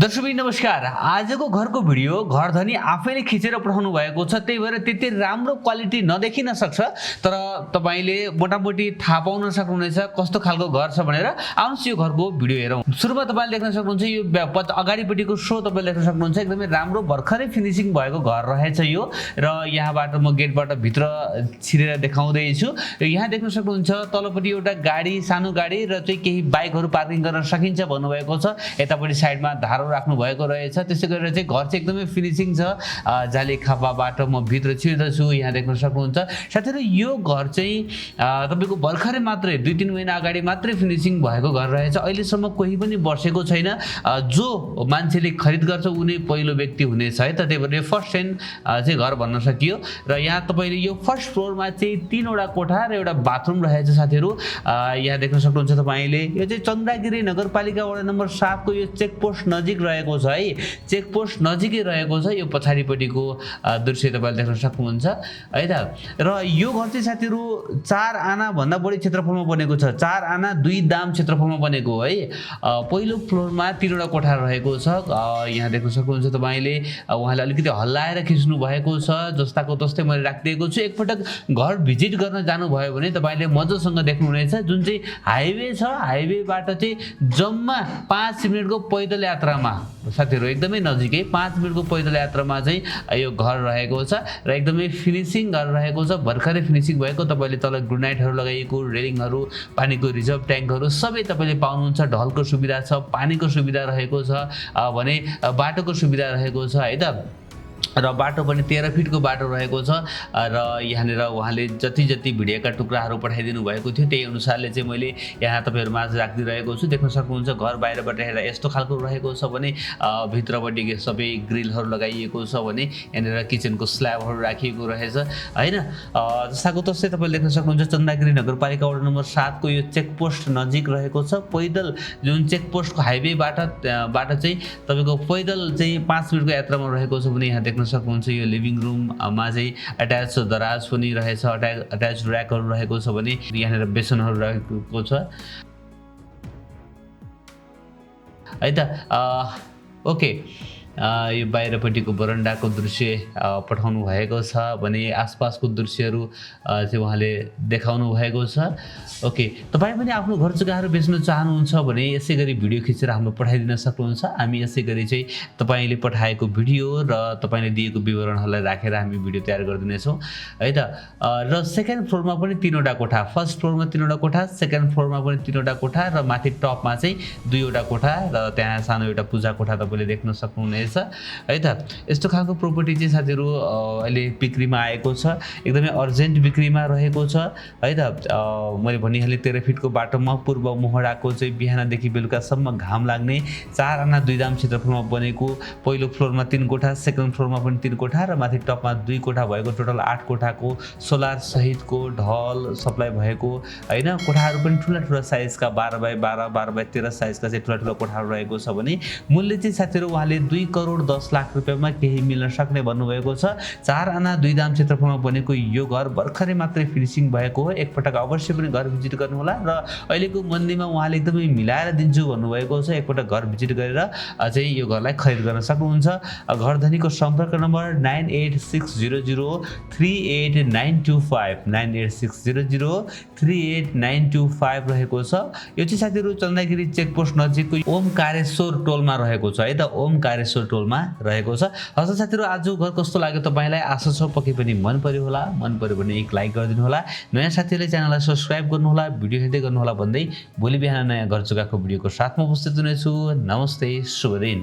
दर्शकबिन नमस्कार। आजको घरको भिडियो घर धनी आफैले खिचेर पठाउनु भएको छ, त्यही भएर त्यति राम्रो क्वालिटी नदेखिन सक्छ, तर तपाईले मोटामोटी थाहा पाउन सक्नुहुनेछ कस्तो खालको घर छ भनेर। आउनुहोस् यो घरको भिडियो हेरौँ। सुरुमा तपाईले देख्न सक्नुहुन्छ यो अगाडिपट्टिको सो तपाईले देख्न सक्नुहुन्छ, एकदमै राम्रो भर्खरै फिनिशिङ भएको घर रहेछ यो। र यहाँबाट म गेटबाट भित्र छिरेर देखाउँदै छु। यहाँ देख्न सक्नुहुन्छ तलपट्टि एउटा गाडी, सानो गाडी र चाहिँ केही बाइकहरू पार्किङ गर्न सकिन्छ भन्नुभएको छ। यतापट्टि साइडमा धारो राख्नु भएको रहेछ। त्यसै गरेर चाहिँ घर चाहिँ एकदमै फिनिशिङ छ। जाली खापाबाट म भित्र छिर्दैछु, यहाँ देख्न सक्नुहुन्छ। साथै यो घर चाहिँ तपाईको भर्खरै मात्रै 2-3 महिना अगाडि मात्रै फिनिशिङ भएको घर रहेछ। अहिलेसम्म कोही पनि बसेको छैन। जो मान्छेले खरिद गर्छ उनी पहिलो व्यक्ति हुनेछ है त। त्यही भएर फर्स्ट ह्यान्ड चाहिँ घर भन्न सकियो। र यहाँ तपाईले यो फर्स्ट फ्लोरमा चाहिँ 3 वटा कोठा र एउटा बाथरुम रहेछ साथीहरु। यहाँ देख्न सक्नुहुन्छ तपाईले यो चाहिँ चन्द्रगिरी नगरपालिका वडा नम्बर 7 को यो चेकपोस्ट नजिक रहेको छ है। चेकपोस्ट नजिकै रहेको छ। यो पछाडिपट्टिको दृश्य तपाईले देख्न सक्नुहुन्छ है त। र यो घर चाहिँ साथीहरु 4 आना भन्दा बढी क्षेत्रफलमा बनेको छ। 4 आना 2 दाम क्षेत्रफलमा बनेको है। पहिलो फ्लोरमा 3 वटा कोठा रहेको छ। यहाँ देख्न सक्नुहुन्छ तपाईले उहाँले अलिकति हल्लाएर खिच्नु भएको छ। जस्ताको तस्तै मैले राखिदिएको छु। एकपटक घर भिजिट गर्न जानु भयो भने तपाईले मजासँग देख्नुहुनेछ। जुन चाहिँ हाइवे छ, हाइवेबाट चाहिँ जम्मा 5 मिनेटको पैदल यात्रामा साथीहरु, एकदमै नजिकै 5 मिनेटको पैदल यात्रामा चाहिँ यो घर रहेको छ। र एकदमै फिनिशिङ घर रहेको छ। भर्खरै फिनिशिङ भएको। तपाईले तल ग्रेनाइटहरू लगाइएको, रेलिङहरू, पानीको रिजर्भ ट्याङ्कहरू सबै तपाईले पाउनुहुन्छ। ढलको सुविधा छ, पानीको सुविधा रहेको छ, भने बाटोको सुविधा रहेको छ है त। र बाटो पनि 13 फिटको बाटो रहेको छ। र यहाँनिर उहाँले जति भिडियोका टुक्राहरू पठाइदिनु भएको थियो त्यही अनुसारले चाहिँ मैले यहाँ तपाईहरु माझ राखिदिरहेको छु। देख्न सक्नुहुन्छ घर बाहिरबाट हेर्दा यस्तो खालको रहेको छ भने भित्रपट्टि सबै ग्रिलहरू लगाइएको छ भने यहाँनिर किचनको स्ल्याबहरू राखिएको रहेछ हैन। जस्ताको तस्तै तपाईले देख्न सक्नुहुन्छ चन्द्रगिरी नगरपालिका वडा नम्बर 7 को यो चेकपोस्ट नजिक रहेको छ। पैदल जुन चेकपोस्टको हाइवेबाट चाहिँ तपाईको पैदल चाहिँ 5 मिनेटको यात्रामा रहेको छ भने यहाँ देख्न सक्नुहुन्छ यो लिभिङ रुममा चाहिँ अट्याच दराज पनि रहेछ, अट्याच र्याकहरू रहेको छ भने यहाँनिर बेसनहरू रहेको छ है त। ओके, यो बाहिरपट्टिको बरन्डाको दृश्य पठाउनु भएको छ भने आसपासको दृश्यहरू चाहिँ उहाँले देखाउनु भएको छ। ओके, तपाईँ पनि आफ्नो घर जग्गाहरू बेच्न चाहनुहुन्छ भने यसै गरी भिडियो खिचेर हाम्रो पठाइदिन सक्नुहुन्छ। हामी यसै गरी चाहिँ तपाईले पठाएको भिडियो र तपाईले दिएको विवरणहरूलाई राखेर हामी भिडियो तयार गरिदिनेछौँ है त। र सेकेन्ड फ्लोरमा पनि 3 वटा कोठा, फर्स्ट फ्लोरमा 3 वटा कोठा, सेकेन्ड फ्लोरमा पनि 3 वटा कोठा र माथि टपमा चाहिँ 2 वटा कोठा र त्यहाँ सानो एउटा पूजा कोठा तपाईले देख्न सक्नुहुनेछ है त। यस्तो खालको प्रोपर्टी चाहिँ साथीहरु अहिले बिक्रीमा आएको छ। एकदमै अर्जेन्ट बिक्रीमा रहेको छ है त। मैले भनिहालेँ 13 फिटको बाटोमा पूर्व मोहडाको चाहिँ बिहानदेखि बेलुकासम्म घाम लाग्ने 4 आना 2 दाम क्षेत्रफलमा बनेको। पहिलो फ्लोरमा 3 कोठा, सेकेन्ड फ्लोरमा पनि 3 कोठा र माथि टपमा 2 कोठा भएको टोटल 8 कोठाको सोलर सहितको ढल सप्लाई भएको हैन। कोठाहरू पनि ठुला साइजका 12 बाइ 12, 12 बाइ 13 साइजका चाहिँ ठुला कोठाहरू रहेको छ भने मूल्य चाहिँ साथीहरु उहाँले 2 करोड 10 लाख रुपैयाँमा केही मिल्न सक्ने भन्नुभएको छ। 4 आना 2 दाम क्षेत्रफलमा बनेको यो घर भर्खरै मात्रै फिनिशिङ भएको हो। एकपटक अवश्य पनि घर भिजिट गर्नु होला। र अहिलेको मन्दीमा उहाँले एकदमै मिलाएर दिन्छु भन्नुभएको छ। एकपटक घर भिजिट गरेर चाहिँ यो घरलाई खरिद गर्न सक्नुहुन्छ। घर धनीको सम्पर्क नम्बर 9860038925 9860038925 रहेको छ। यो चाहिँ साथीहरु चन्द्रगिरी चेकपोस्ट नजिकको ओमकारेश्वर टोलमा रहेको छ है त। ओमकारेश्वर टोलमा रहेको छ। हस् साथीहरु, आजको घर कस्तो लाग्यो तपाईलाई? आशा छ पक्कै पनि मन पर्यो होला। मन पर्यो भने एक लाइक गरिदिनु होला। नयाँ साथीहरुले च्यानललाई सब्स्क्राइब गर्नु होला, भिडियो हेर्दै गर्नु होला भन्दै भोलि बिहान नयाँ घर जग्गाको भिडियोको साथमा उपस्थित हुनेछु। नमस्ते, शुभ दिन।